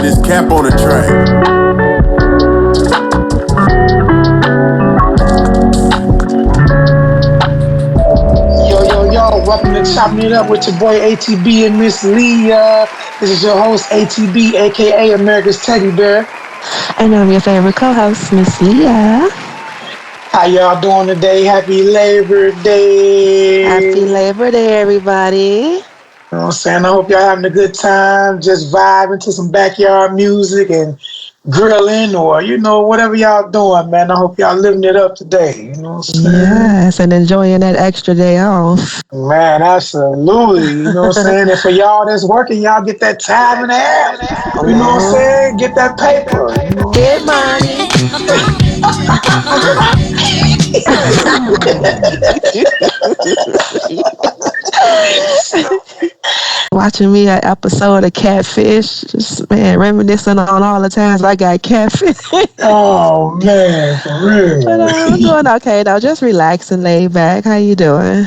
this cap on the track. Yo, welcome to Chopping It Up with your boy ATB and Miss Leah. This is your host, ATB, aka America's Teddy Bear. And I'm your favorite co-host, Miss Leah. How y'all doing today? Happy Labor Day. Happy Labor Day, everybody. You know what I'm saying? I hope y'all having a good time, just vibing to some backyard music and grilling or, whatever y'all doing, man. I hope y'all living it up today. You know what I'm saying? Yes, and enjoying that extra day off. Man, absolutely. You know what I'm saying? And for y'all that's working, y'all get that time and a half. You know what I'm saying? Get that paper. You know what Get money. Watching me an episode of Catfish, just man, reminiscing on all the times I got catfish. Oh man, for real. But I'm doing okay though, just relaxing, laid back. How you doing?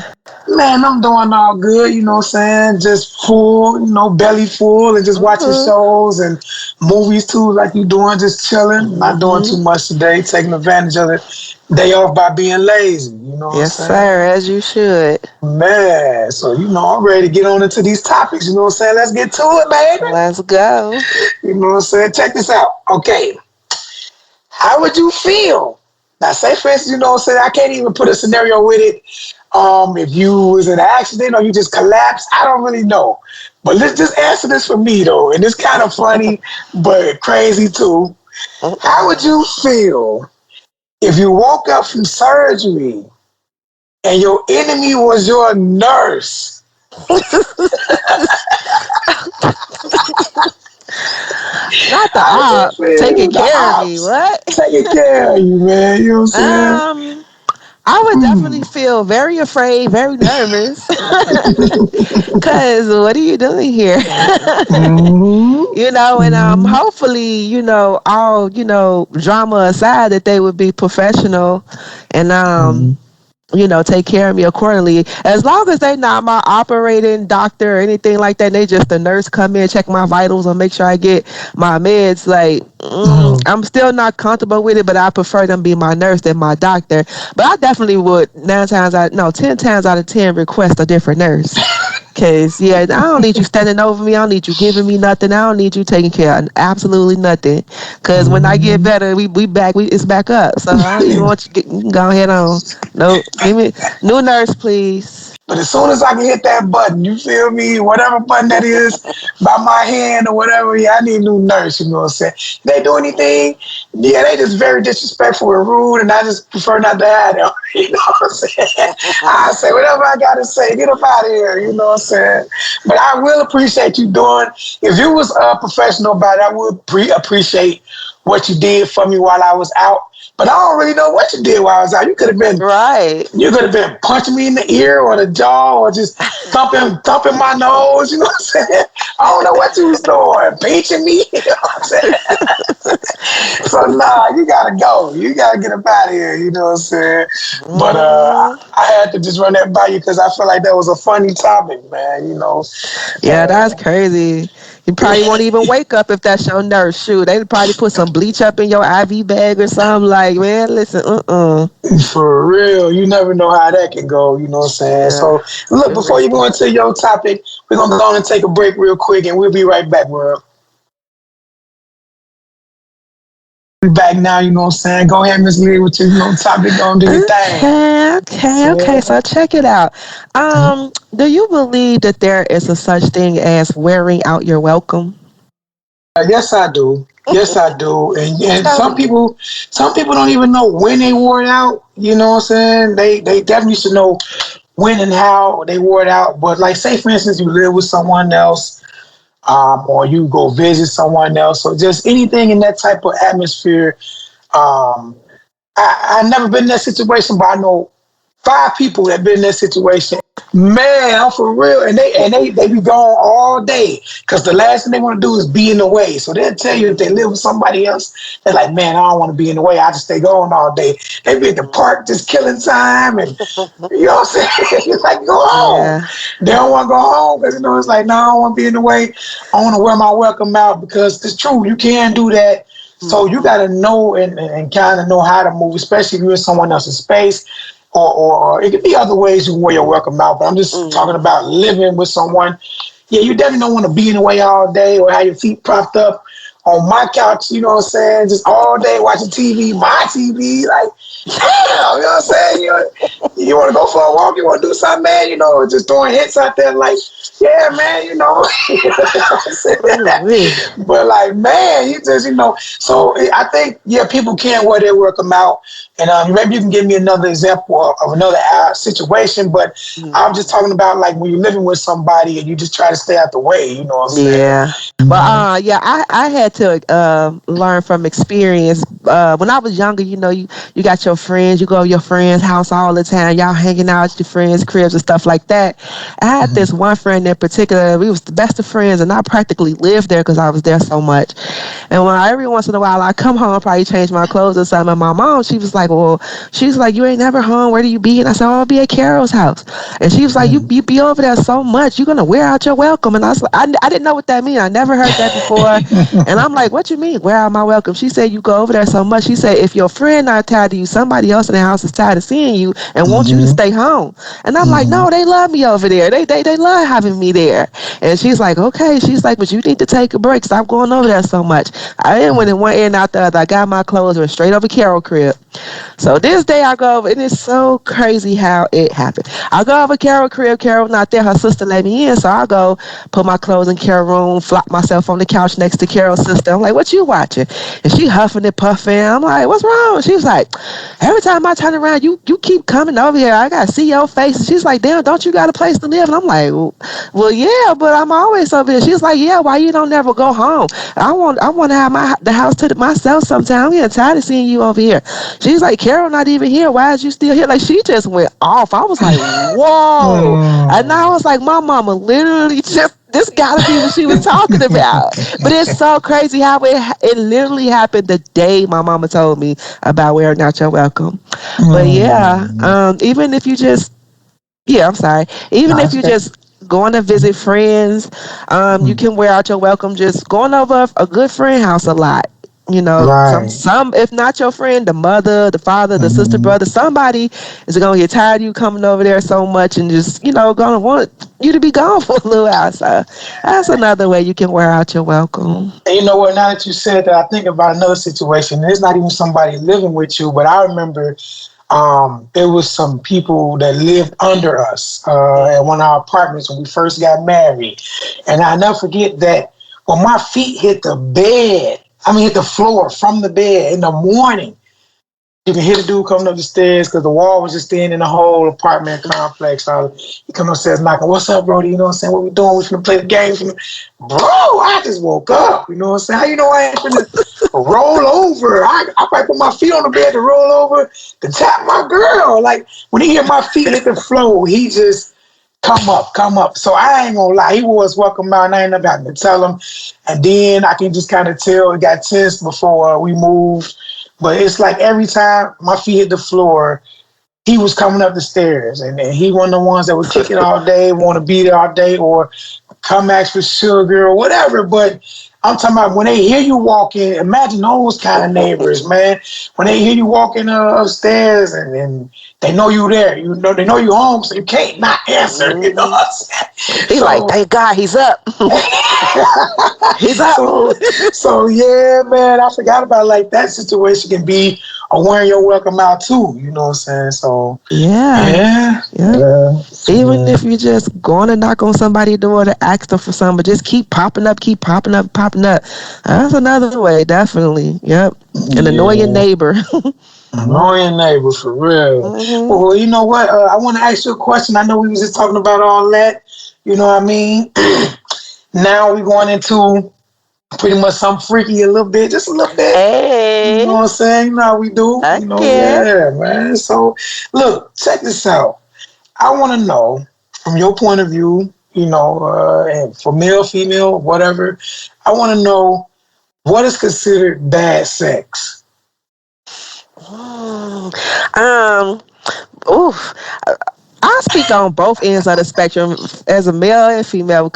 Man, I'm doing all good, you know what I'm saying? Just full, belly full and just watching shows and movies too, like you doing, just chilling. Not doing too much today, taking advantage of the day off by being lazy, you know what I'm Yes, saying? sir, as you should. Man, so I'm ready to get on into these topics, you know what I'm saying? Let's get to it, baby. Let's go. You know what I'm saying? Check this out. Okay. How would you feel? Now, say for instance, you know what I'm saying? I can't even put a scenario with it. If you was in an accident or you just collapsed, I don't really know. But let's just answer this for me though, and it's kind of funny, but crazy too. How would you feel if you woke up from surgery and your enemy was your nurse? Not the op. Taking care of me. What? Taking care of you, man. You know what I'm saying? I would definitely feel very afraid, very nervous. Cause what are you doing here? And hopefully, all, drama aside, that they would be professional and take care of me accordingly. As long as they not my operating doctor or anything like that, they just the nurse come in, check my vitals, and make sure I get my meds. Like, I'm still not comfortable with it, but I prefer them be my nurse than my doctor. But I definitely would 10 times out of 10 request a different nurse. Cause I don't need you standing over me. I don't need you giving me nothing. I don't need you taking care of absolutely nothing. Cause when I get better, it's back up. So I don't even want you to go ahead on. Nope. Give me new nurse, please. But as soon as I can hit that button, you feel me? Whatever button that is, by my hand or whatever, I need a new nurse, you know what I'm saying? They do anything, they just very disrespectful and rude, and I just prefer not to have them, you know what I'm saying? I say whatever I got to say, get up out of here, you know what I'm saying? But I will appreciate you doing, if you was a professional about it, I would appreciate what you did for me while I was out. But I don't really know what you did while I was out. You could have been You could have been punching me in the ear or the jaw or just thumping my nose. You know what I'm saying? I don't know what you was doing, pinching me. You know what I'm saying? So you gotta go. You gotta get up out of here. You know what I'm saying? But I had to just run that by you because I feel like that was a funny topic, man. Yeah, that's crazy. You probably won't even wake up if that's your nurse. Shoot, they'd probably put some bleach up in your IV bag or something. Like, man, listen, For real, you never know how that can go. You know what I'm saying? Yeah. So, look, before you go into your topic, we're gonna go on and take a break real quick, and we'll be right back, world. Back now, you know what I'm saying? Go ahead, Miss Lee, with your topic. Go do your thing. Okay. So check it out. Do you believe that there is a such thing as wearing out your welcome? Yes, I do. Yes, I do. And some people don't even know when they wore it out. You know what I'm saying? They definitely should know when and how they wore it out. But like, say for instance, you live with someone else. Or you go visit someone else, or just anything in that type of atmosphere. I never been in that situation, but I know 5 people that been in that situation. Man, I'm for real. And they be gone all day. Cause the last thing they want to do is be in the way. So they'll tell you if they live with somebody else, they're like, man, I don't want to be in the way. I just stay gone all day. They be at the park just killing time and you know what I'm saying? It's like go home. Yeah. They don't want to go home because it's like, no, I don't want to be in the way. I want to wear my welcome out because it's true, you can do that. So you gotta know and kind of know how to move, especially if you're in someone else's space. Or it could be other ways you can wear your welcome out, but I'm just talking about living with someone. Yeah, you definitely don't want to be in the way all day or have your feet propped up on my couch, you know what I'm saying? Just all day watching TV, my TV, like, damn, you know what I'm saying? You want to go for a walk, you want to do something, man, just throwing hits out there like, yeah, man, But like, man, you just, so I think, yeah, people can wear their welcome out. And maybe you can give me another example of another situation, but I'm just talking about like when you're living with somebody and you just try to stay out the way, you know what I'm saying? Yeah. But yeah, I had to learn from experience. When I was younger, you got your friends, you go to your friend's house all the time, y'all hanging out at your friends' cribs and stuff like that. I had this one friend in particular, we was the best of friends, and I practically lived there because I was there so much. And every once in a while I come home, probably change my clothes or something, and my mom, she was like, you ain't never home, where do you be? And I said, I'll be at Carol's house. And she was like, you be over there so much, you're gonna wear out your welcome. And I was like, I didn't know what that mean. I never heard that before. And I'm like, what you mean, wear out my welcome? She said, you go over there so much. She said, if your friend not tired of you, somebody else in the house is tired of seeing you and want you to stay home. And I'm like, no, they love me over there. They love having me there. And she's like, okay. She's like, but you need to take a break. Stop going over there so much. I didn't went in one ear and out the other. I got my clothes, went straight over Carol crib. So this day I go over, and it's so crazy how it happened. I go over Carol crib. Carol not there. Her sister let me in, so I go put my clothes in Carol room, flop myself on the couch next to Carol's sister. I'm like, what you watching? And she huffing and puffing. I'm like, what's wrong? She was like, every time I turn around, you keep coming over here. I got to see your face. And she's like, damn, don't you got a place to live? And I'm like, well, yeah, but I'm always over here. She's like, yeah, why you don't never go home? I want to have the house to myself sometime. I'm getting tired of seeing you over here. She's like, Carol not even here. Why is you still here? Like, she just went off. I was like, whoa. And I was like, my mama literally just, this gotta be what she was talking about. But it's so crazy how it literally happened the day my mama told me about wearing out your welcome. But yeah, even if you just, even if you just going to visit friends, you can wear out your welcome just going over a good friend house a lot. Right. Some if not your friend, the mother, the father, the sister, brother, somebody is gonna get tired of you coming over there so much and just gonna want you to be gone for a little while. So that's another way you can wear out your welcome. And you know what? Now that you said that, I think about another situation. It's not even somebody living with you, but I remember it was some people that lived under us at one of our apartments when we first got married, and I'll never forget that when my feet hit hit the floor from the bed in the morning. You can hear the dude coming up the stairs because the wall was just thin in the whole apartment complex. So he come upstairs knocking, what's up, Brody? You know what I'm saying? What we doing? We finna play the game. Bro, I just woke up. You know what I'm saying? How you know I ain't finna roll over? I might put my feet on the bed to roll over to tap my girl. Like, when he hear my feet hit the floor, he just come up. So I ain't gonna lie, he was welcome out, and I ain't never having to tell him. And then I can just kind of tell it got tense before we moved. But it's like every time my feet hit the floor, he was coming up the stairs, and he one of the ones that would kick it all day, want to be there all day, or come ask for sugar or whatever. But I'm talking about when they hear you walking, imagine those kind of neighbors, man. When they hear you walking upstairs and they know you there, they know you home, so you can't not answer. You know what I'm saying? He's like, thank God he's up. He's up. So yeah, man, I forgot about like that situation can be wearing your welcome out too. You know what I'm saying? So yeah. Even if you're just going to knock on somebody's door to ask them for something, but just keep popping up. That's another way, definitely. Yep. An annoying neighbor. Annoying neighbor, for real. Well, you know what? I want to ask you a question. I know we was just talking about all that. You know what I mean? Now we're going into pretty much some freaky a little bit, just a little bit. You know what Hey, I'm saying? You know how we do. You know, okay. yeah, man. So, look, check this out. I want to know from your point of view, and for male, female, whatever, I want to know what is considered bad sex. Mm, Um, oof. I speak on both ends of the spectrum as a male and female.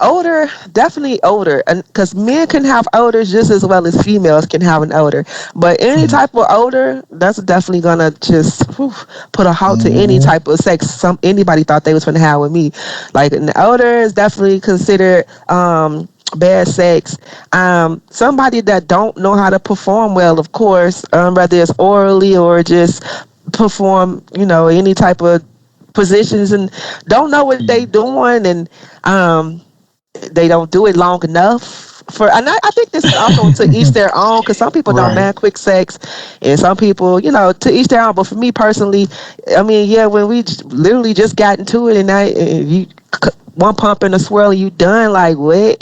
Older, definitely older, and because men can have elders just as well as females can have an elder. But any type of older, that's definitely gonna just put a halt to any Mm-hmm. type of sex. Anybody thought they was gonna have with me, like an elder is definitely considered. Bad sex. Somebody that don't know how to perform well, of course, whether it's orally or just perform, any type of positions and don't know what they doing and they don't do it long enough for and I think this is also to each their own because some people don't Right. man quick sex and some people to each their own, but for me personally, I mean, yeah, when we literally just got into it and you one pump and a swirl and you done, like what?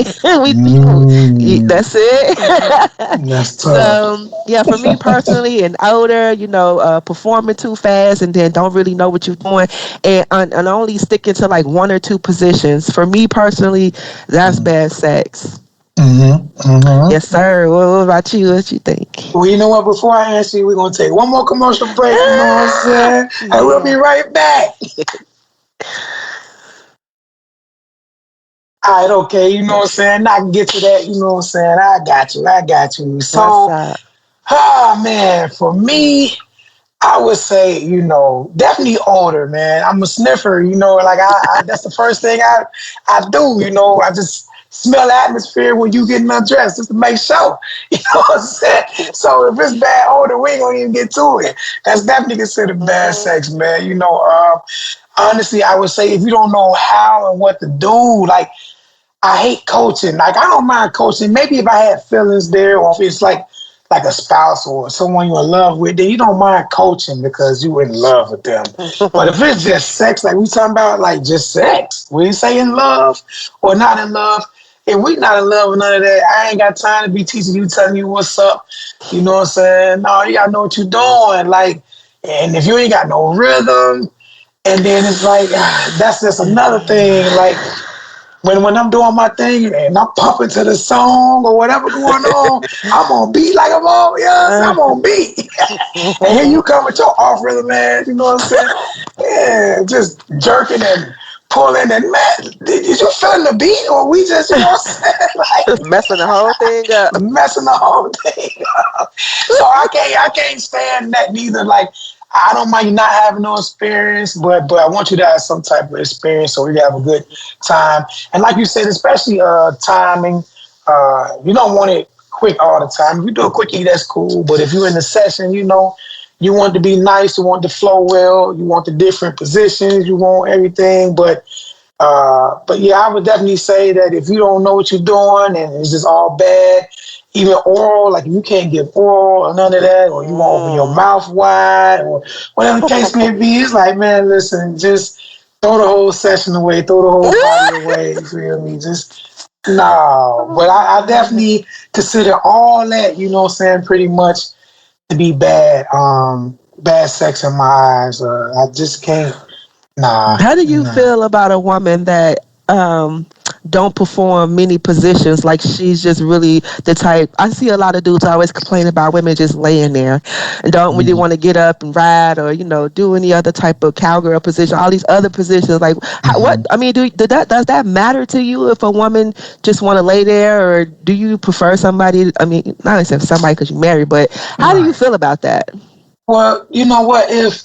Mm, That's it. that's tough. So yeah, for me personally, and older, performing too fast and then don't really know what you're doing, and only sticking to like one or two positions. For me personally, that's bad sex. Mm-hmm. Mm-hmm. Yes, sir. What about you? What you think? Well, you know what? Before I answer you, we're going to take one more commercial break. You know what I'm Ah, saying? And we'll be yeah. right back. All right, okay. You know what I'm saying? I can get to that. You know what I'm saying? I got you. I got you. What's So, up? man, for me, I would say, definitely older, man. I'm a sniffer, like that's the first thing I do, I just smell the atmosphere when you getting undressed just to make sure. You know what I'm saying? So if it's bad odor, we ain't gonna even get to it. That's definitely considered bad Mm-hmm. sex, man. Honestly, I would say if you don't know how and what to do, like I hate coaching. Like I don't mind coaching. Maybe if I had feelings there, or if it's like a spouse or someone you're in love with, then you don't mind coaching because you in love with them. But if it's just sex, like we talking about, like just sex, we ain't say in love or not in love. If we not in love with none of that, I ain't got time to be teaching you, telling you what's up. You know what I'm saying? No, you gotta know what you're doing. Like, and if you ain't got no rhythm, and then it's like that's just another thing. Like when I'm doing my thing and I'm pumping to the song or whatever going on, I'm on beat like I'm on, yes, I'm on beat. And here you come with your off rhythm, man. You know what I'm saying? Yeah, just jerking and pulling and man, did you feel the beat or we just, you know what I'm saying? Like Messing the whole thing up. messing the whole thing up. So I can't stand that neither. Like I don't mind you not having no experience, but I want you to have some type of experience so we can have a good time. And like you said, especially timing, you don't want it quick all the time. If you do a quickie, that's cool. But if you're in the session, you want to be nice, you want to flow well, you want the different positions, you want everything. But yeah, I would definitely say that if you don't know what you're doing and it's just all bad, even oral, like if you can't get oral or none of that, or you won't open your Mm. mouth wide, or whatever the case may be, it's like, man, listen, just throw the whole session away, throw the whole party away. You feel me? Just no. But I definitely consider all that, you know what I'm saying, pretty much to be bad, bad sex in my eyes. I just can't. Nah, How do you nah. feel about a woman that don't perform many positions? Like she's just really the type. I see a lot of dudes always complain about women just laying there and don't really want to get up and ride or do any other type of cowgirl position. All these other positions, like what? Mhm. I mean, does that matter to you if a woman just want to lay there, or do you prefer somebody? I mean, not necessarily somebody because you're married, but how do you Right. feel about that? Well, you know what? If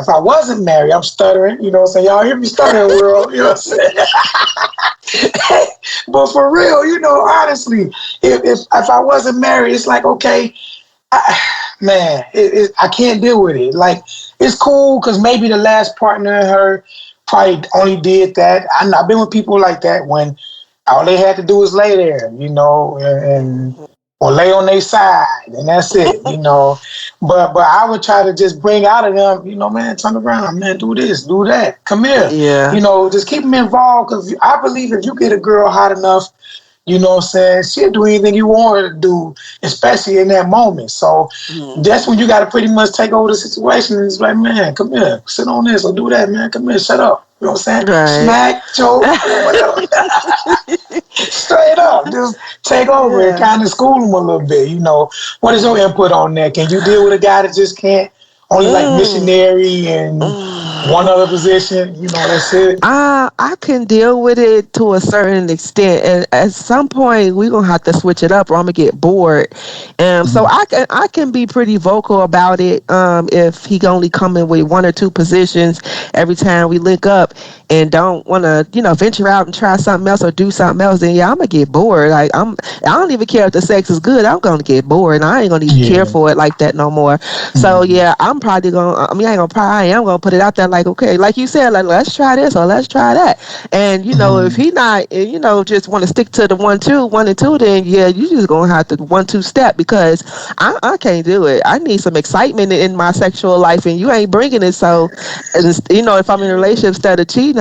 I wasn't married, I'm stuttering. You know what I'm saying? Y'all hear me stuttering, world? You know what I'm saying? But for real, honestly, if I wasn't married, it's like okay, I, man, I can't deal with it. Like it's cool because maybe the last partner her probably only did that. I've been with people like that when all they had to do was lay there, and or lay on their side, and that's it. But I would try to just bring out of them, man, turn around, man, do this, do that, come here, Yeah. just keep them involved because I believe if you get a girl hot enough, You know what I'm saying? She'll do anything you want her to do, especially in that moment. So that's when you got to pretty much take over the situation and it's like, man, come here, sit on this or do that, man. Come here, shut up. You know what I'm saying? Right. Smack, choke, whatever. Straight up, just take over and Yeah. kind of school them a little bit. You know, what is your input on that? Can you deal with a guy that just can't only like Mm. missionary and one other position? You know, that's it. I can deal with it to a certain extent, and at some point we're gonna have to switch it up, or I'm gonna get bored. So I can be pretty vocal about it. If he can only come in with one or two positions every time we link up, and don't want to, venture out and try something else or do something else, then yeah, I'm gonna get bored. I don't even care if the sex is good. I'm gonna get bored, and I ain't gonna even care Yeah. for it like that no more. So Mhm. yeah, I'm probably gonna. I mean, I ain't gonna probably. I am gonna put it out there like, okay, like you said, like let's try this or let's try that. And if Mhm. he not, just want to stick to the 1 and 2, then yeah, you just gonna have to 1-2 step because I can't do it. I need some excitement in my sexual life, and you ain't bringing it. So, and if I'm in a relationship instead of cheating,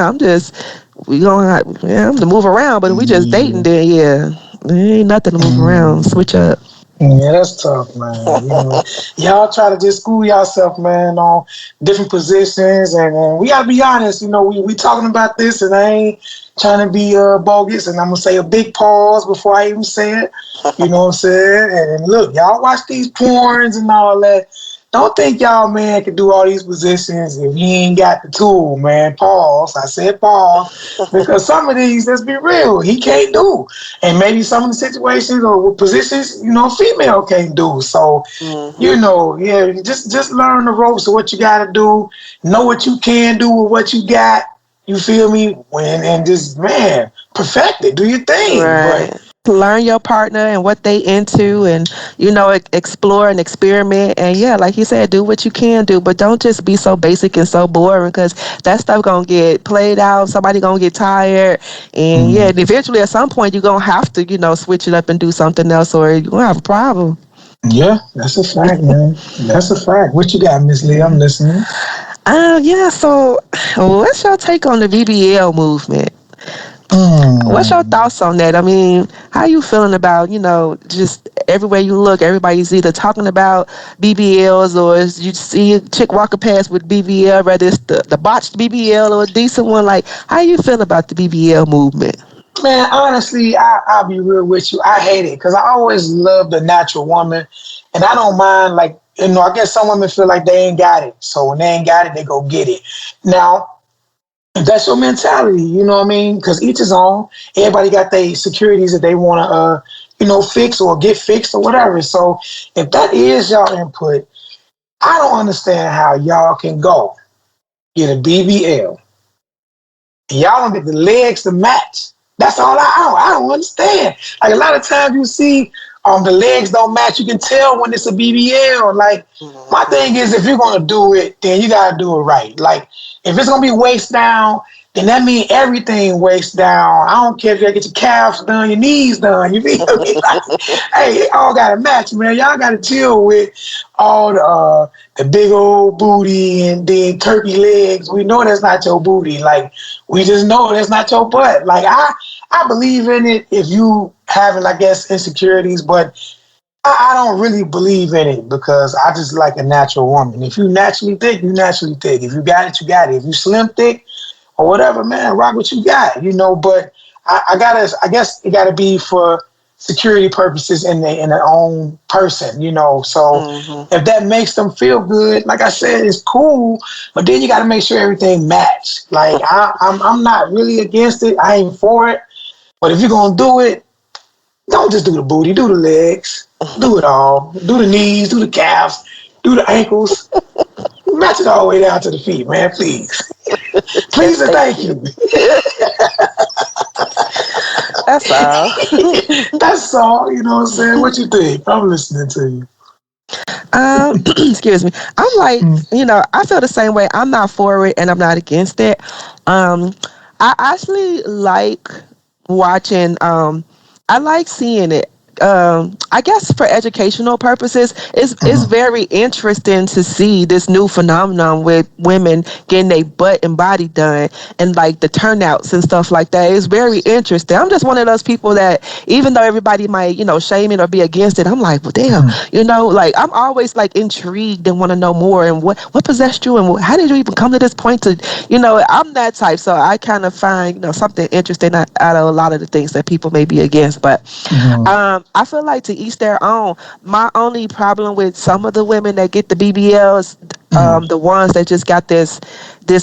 we gonna have, yeah, I'm to move around. But if we just dating, Yeah. then yeah, there ain't nothing to move around. Mhm. Switch up. Yeah, that's tough, man. You know, y'all try to just school yourself, man, on different positions, and we gotta be honest. You know, we talking about this, and I ain't trying to be bogus, and I'm gonna say a big pause before I even say it. You know what I'm saying? And look, y'all watch these porns and all that. Don't think y'all man can do all these positions if he ain't got the tool, man. Pause. I said pause because some of these, let's be real, he can't do. And maybe some of the situations or positions, female can't do. So, Hmm. yeah, just learn the ropes of what you got to do. Know what you can do with what you got. You feel me? And just man, perfect it. Do your thing. But Right. Learn your partner and what they into, and explore and experiment, and yeah, like you said, do what you can do, but don't just be so basic and so boring, because that stuff gonna get played out. Somebody gonna get tired, and yeah, mm, and eventually at some point you're gonna have to switch it up and do something else, or you're gonna have a problem. yeah, that's a fact, man. That's a fact. What you got, Miss Lee? I'm listening. Yeah, so what's your take on the BBL movement? What's your Mm. thoughts on that? I mean, how you feeling about, just everywhere you look, everybody's either talking about BBLs, or you see a chick walking past with BBL, whether it's the botched BBL or a decent one. Like, how you feel about the BBL movement? Man, honestly, I'll be real with you. I hate it because I always love the natural woman, and I don't mind. Like, I guess some women feel like they ain't got it, so when they ain't got it, they go get it. Now, if that's your mentality, you know what I mean? Because each is own. Everybody got their securities that they want to, fix or get fixed or whatever. So, if that is y'all input, I don't understand how y'all can go get a BBL. Y'all don't get the legs to match. That's all I don't understand. Like a lot of times you see the legs don't match. You can tell when it's a BBL. Like my thing is if you're gonna do it, then you gotta do it right. Like if it's gonna be waist down, then that means everything waist down. I don't care if you get your calves done, your knees done. You feel me? Like, hey, it all gotta match, man. Y'all gotta chill with all the big old booty and then turkey legs. We know that's not your booty. Like we just know that's not your butt. Like I believe in it if you having, I guess, insecurities, but I don't really believe in it because I just like a natural woman. If you naturally thick, you naturally thick. If you got it, you got it. If you slim thick or whatever, man, rock what you got, But I guess it gotta be for security purposes in their own person, So Hmm. if that makes them feel good, like I said, it's cool. But then you got to make sure everything match. Like I'm not really against it. I ain't for it. But if you're gonna do it, don't just do the booty. Do the legs. Do it all. Do the knees. Do the calves. Do the ankles. Match it all the way down to the feet, man. Please, please Yes, and thank thank you. you. That's all. That's all. You know what I'm saying? What you think? I'm listening to you. Excuse me. I'm like, I feel the same way. I'm not for it and I'm not against it. Um, I actually like watching. I like seeing it. I guess for educational purposes, it's Mhm. very interesting to see this new phenomenon with women getting their butt and body done and like the turnouts and stuff like that. It's very interesting. I'm just one of those people that even though everybody might, shame it or be against it, I'm like, well, damn, Mhm. like I'm always like intrigued and want to know more and what possessed you and how did you even come to this point to, I'm that type. So I kind of find, something interesting out of a lot of the things that people may be against. But Mhm. I feel like to each their own. My only problem with some of the women that get the BBLs, Mhm. the ones that just got this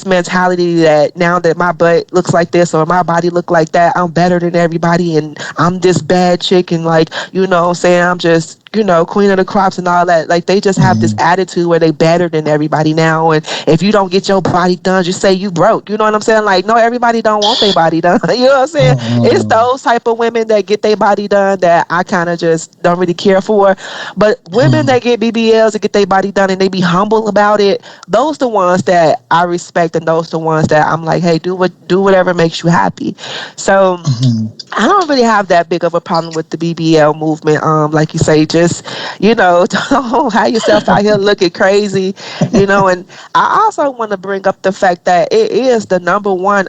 mentality that now that my butt looks like this or my body look like that, I'm better than everybody and I'm this bad chick and like, what I'm saying, I'm just, queen of the crops and all that. Like they just have this Mhm. attitude where they better than everybody now. And if you don't get your body done, just say you broke. You know what I'm saying? Like, no, everybody don't want their body done. You know what I'm saying? It's Mhm. those type of women that get their body done that I kind of just don't really care for. But women Mhm. that get BBLs and get their body done and they be humble about it, those the ones that I respect and those the ones that I'm like, hey, do whatever makes you happy. So Mhm. I don't really have that big of a problem with the BBL movement. Like you say, just don't have yourself out here looking crazy, And I also want to bring up the fact that it is the number one.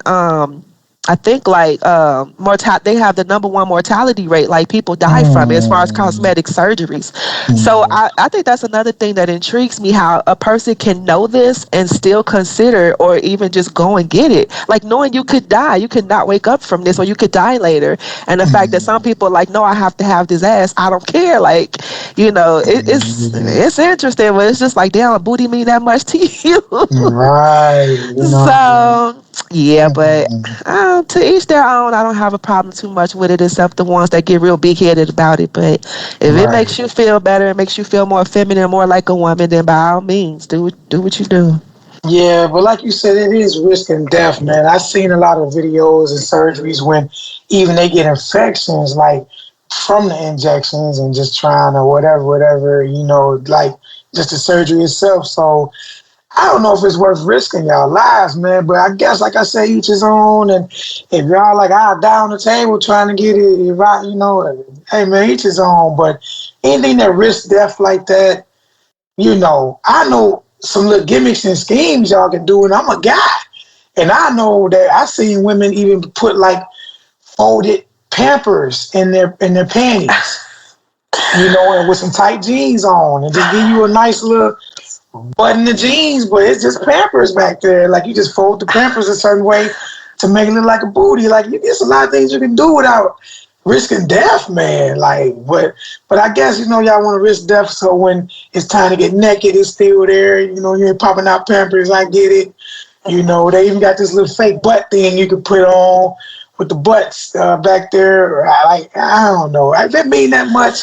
I think like they have the number one mortality rate. Like people die from it as far as Mhm. cosmetic surgeries. So Mhm. I think that's another thing that intrigues me. How a person can know this and still consider or even just go and get it. Like knowing you could die, you could not wake up from this, or you could die later. And the fact that some Mhm. people are like, no, I have to have this ass. I don't care. Like, it's interesting, but it's just like, damn, booty mean that much to you. Right, So yeah, but Mhm. to each their own. I don't have a problem too much with it, except the ones that get real big headed about it. But if it Right. makes you feel better, it makes you feel more feminine, more like a woman, then by all means, do what you do. Yeah, but like you said, it is risk and death, man. I've seen a lot of videos and surgeries when even they get infections, like from the injections and just trying or whatever, like just the surgery itself. So I don't know if it's worth risking y'all lives, man. But I guess, like I say, each his own. And if y'all like, I'll die on the table trying to get it, if I, hey, man, each his own. But anything that risks death like that, I know some little gimmicks and schemes y'all can do, and I'm a guy. And I know that I've seen women even put like folded Pampers in their panties, and with some tight jeans on, and just give you a nice little butt in the jeans, but it's just Pampers back there. Like you just fold the Pampers a certain way to make it look like a booty. Like there's a lot of things you can do without risking death, man. Like, but I guess y'all want to risk death, so when it's time to get naked, it's still there. You ain't popping out Pampers. I get it. They even got this little fake butt thing you can put on with the butts back there. I don't know. If it mean that much,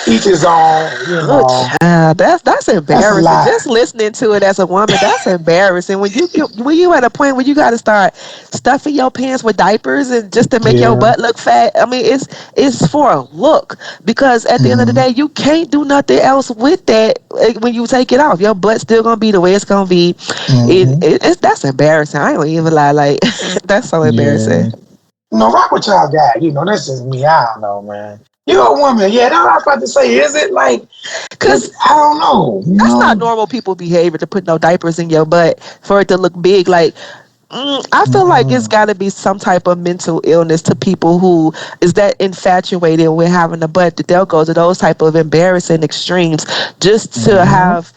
each his own. Oh, child, that's That's a embarrassing. lot. Just listening to it as a woman, that's embarrassing. When you at a point where you got to start stuffing your pants with diapers and just to make your Yeah. butt look fat. I mean, it's for a look because at the end of the hmm day, you can't do nothing else with that when you take it off. Your butt's still gonna be the way it's gonna be. hmm That's embarrassing. I ain't even lie. Like that's so embarrassing. Yeah. Rock what y'all got. That's just me. I don't know, man. You're a woman. Yeah, that's what I was about to say. Is it like, Cause I don't know. that's not normal people behavior to put no diapers in your butt for it to look big. Like, I feel like it's Mm-mm. got to be some type of mental illness to people who is that infatuated with having a butt that they'll go to those type of embarrassing extremes just to Mm-hmm. have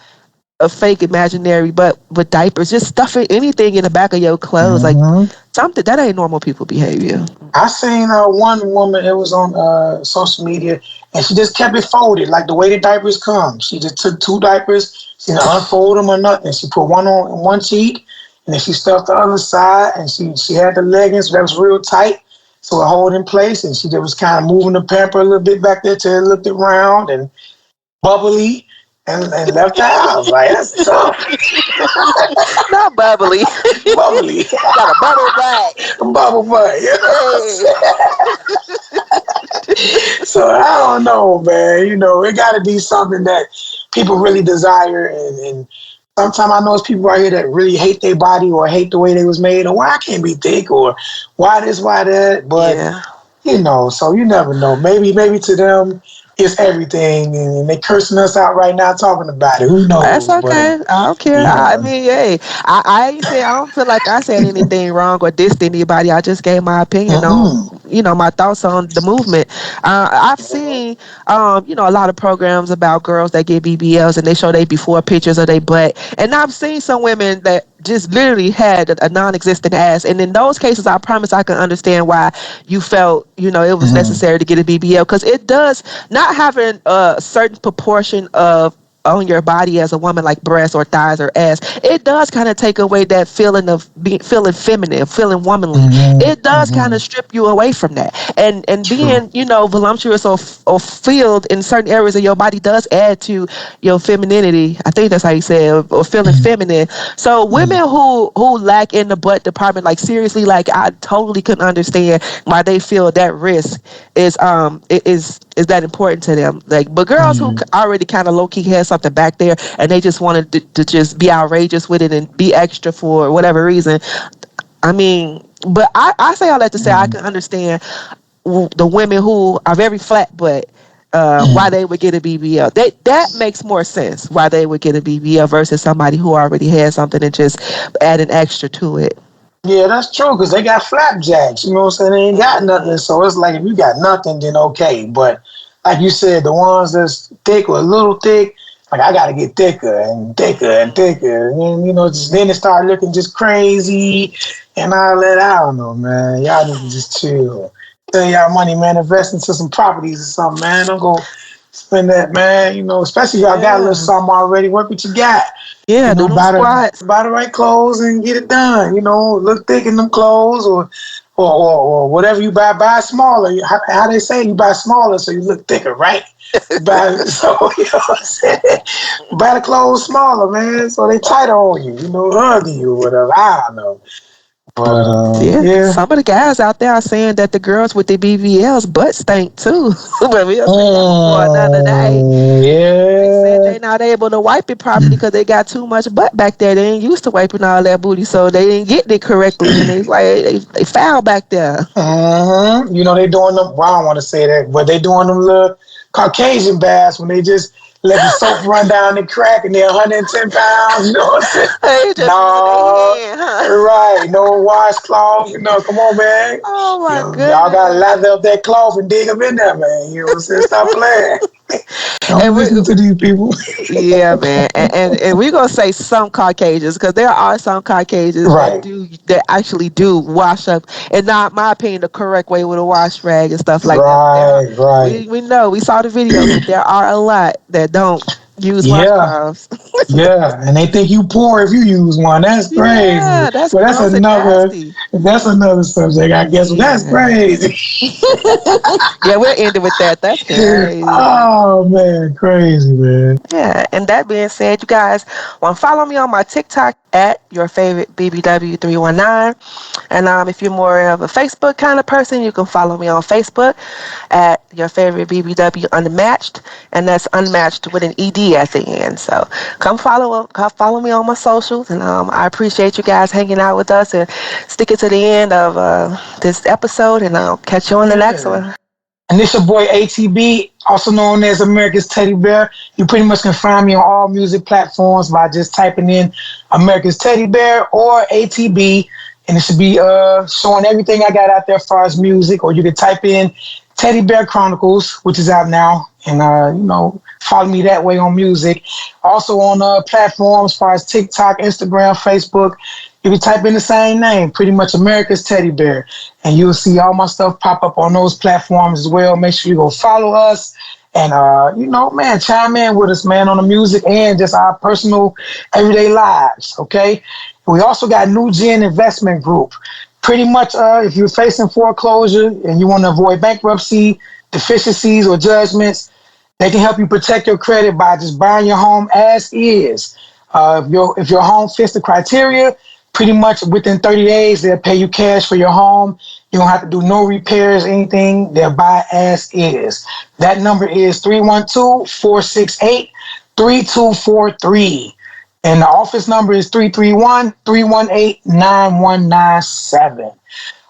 a fake imaginary butt with diapers, just stuffing anything in the back of your clothes, like Mm-hmm. something that ain't normal people behavior. I seen one woman, it was on social media, and she just kept it folded, like the way the diapers come. She just took two diapers, she didn't unfold them or nothing. She put one on one cheek, and then she stuffed the other side, and she had the leggings that was real tight, so it hold in place, and she just was kind of moving the pamper a little bit back there till it looked around and bubbly, and left the house. Like, that's tough. Not bubbly. Bubbly. Got a bubble butt. Bubble butt, Hey. So I don't know, man. It got to be something that people really desire, and sometimes I know it's people out here that really hate their body or hate the way they was made, or why I can't be thick, or why this, why that. But Yeah. so you never know. Maybe to them, it's everything, and they cursing us out right now talking about it. Who That's knows? But okay. I don't care. I yeah. mean, hey, I ain't say I don't feel like I said anything wrong or dissed anybody. I just gave my opinion on, Mm-mm. my thoughts on the movement. I've seen, a lot of programs about girls that get BBLs and they show they before pictures of their butt, and I've seen some women that just literally had a non-existent ass, and in those cases, I promise I can understand why you felt, it was Mm-hmm. necessary to get a BBL because it does not having a certain proportion of on your body as a woman, like breasts or thighs or ass, it does kind of take away that feeling of feeling feminine, feeling womanly. Mm-hmm. It does kind Mm-hmm. of strip you away from that, and True. being voluptuous or filled in certain areas of your body does add to your femininity. I think that's how you say it, or feeling feminine. So women who lack in the butt department, like seriously, like I totally couldn't understand why they feel that risk is that important to them. Like, but girls who Mm-hmm. already kind of low key had something back there and they just wanted to just be outrageous with it and be extra for whatever reason. I mean, but I say all that to say I Mm-hmm. can understand the women who are very flat butt. Why Mm-hmm. they would get a BBL. That makes more sense. Why they would get a BBL versus somebody who already had something and just add an extra to it. Yeah, that's true because they got flapjacks. You know what I'm saying? They ain't got nothing. Hmm. So it's like if you got nothing, then okay. But like you said, the ones that's thick or a little thick, like I got to get thicker and thicker and thicker. And then, just then it start looking just crazy and all that. I don't know, man. Y'all need to just chill. Tell y'all money, man. Invest into some properties or something, man. Don't go spend that, man. Especially y'all got a little Yeah. something already. Work what you got. Yeah. Do them Buy the squats. buy the right clothes and get it done. Look thick in them clothes or whatever you buy smaller. How they say you buy smaller so you look thicker, right? You know what I'm saying? Buy the clothes smaller, man, so they tighter on you, hugging you or whatever. I don't know. But Yeah, yeah. some of the guys out there are saying that the girls with the BVLs butt stink too. But we'll say that one for another day. They said Yeah. they not able to wipe it properly because they got too much butt back there. They ain't used to wiping all that booty, so they didn't get it correctly, and it's like they foul back there. They doing them. Well, I don't want to say that, but they doing them little Caucasian baths when they just let the soap run down the crack and they're 110 pounds. You know what I'm saying? They just using their No, hand, huh? right. No washcloth. Come on, man. Oh my Y'all got to goodness. lather up that cloth and dig them in there, man. You know what I'm saying? Stop playing. Don't be And we listening to these people. Yeah, man, and we're gonna say some Caucasians because there are some Caucasians Right, that actually do wash up, and not my opinion the correct way with a wash rag and stuff like that. But there are, right, right. we know we saw the videos, but there are a lot that don't use Yeah. washcloths. Yeah, and they think you poor if you use one. That's crazy. Yeah, that's Well, that's gross and another. nasty. That's another subject, I guess. Well, that's Yeah, crazy. yeah, we're ending with that. That's crazy. Oh man, crazy man. Yeah, and that being said, you guys want to follow me on my TikTok at your favorite BBW319. And if you're more of a Facebook kind of person, you can follow me on Facebook at your favorite BBW Unmatched, and that's unmatched with an ED at the end. So come follow me on my socials, and I appreciate you guys hanging out with us and sticking to the end of this episode, and I'll catch you on the next Yeah. one. And this your boy ATB, also known as America's Teddy Bear. You pretty much can find me on all music platforms by just typing in America's Teddy Bear or ATB, and it should be showing everything I got out there as far as music. Or you can type in Teddy Bear Chronicles, which is out now, and follow me that way on music. Also on platforms as far as TikTok, Instagram, Facebook. You can type in the same name, pretty much America's Teddy Bear, and you'll see all my stuff pop up on those platforms as well. Make sure you go follow us and, man, chime in with us, man, on the music and just our personal everyday lives, okay? We also got New Gen Investment Group. Pretty much, if you're facing foreclosure and you want to avoid bankruptcy, deficiencies, or judgments, they can help you protect your credit by just buying your home as is. If your home fits the criteria, pretty much within 30 days, they'll pay you cash for your home. You don't have to do no repairs, anything. They'll buy as is. That number is 312-468-3243. And the office number is 331-318-9197.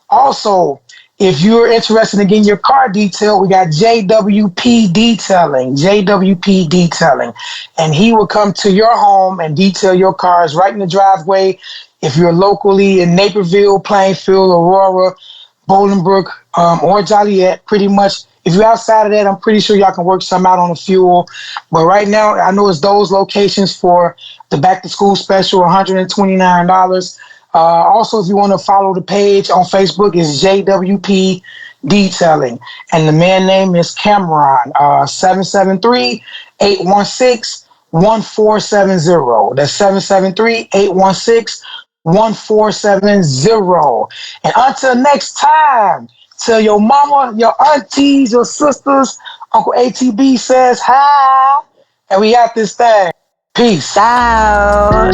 Also, If you're interested in getting your car detailed, we got JWP Detailing, JWP Detailing. And he will come to your home and detail your cars right in the driveway. If you're locally in Naperville, Plainfield, Aurora, Bolingbrook, or Joliet, pretty much. If you're outside of that, I'm pretty sure y'all can work some out on the fuel. But right now, I know it's those locations for the back to school special, $129. Also, if you want to follow the page on Facebook, it's JWP Detailing. And the man name is Cameron, 773-816-1470. That's 773-816-1470. And until next time, tell your mama, your aunties, your sisters, Uncle ATB says hi. And we got this thing. Peace. Ciao.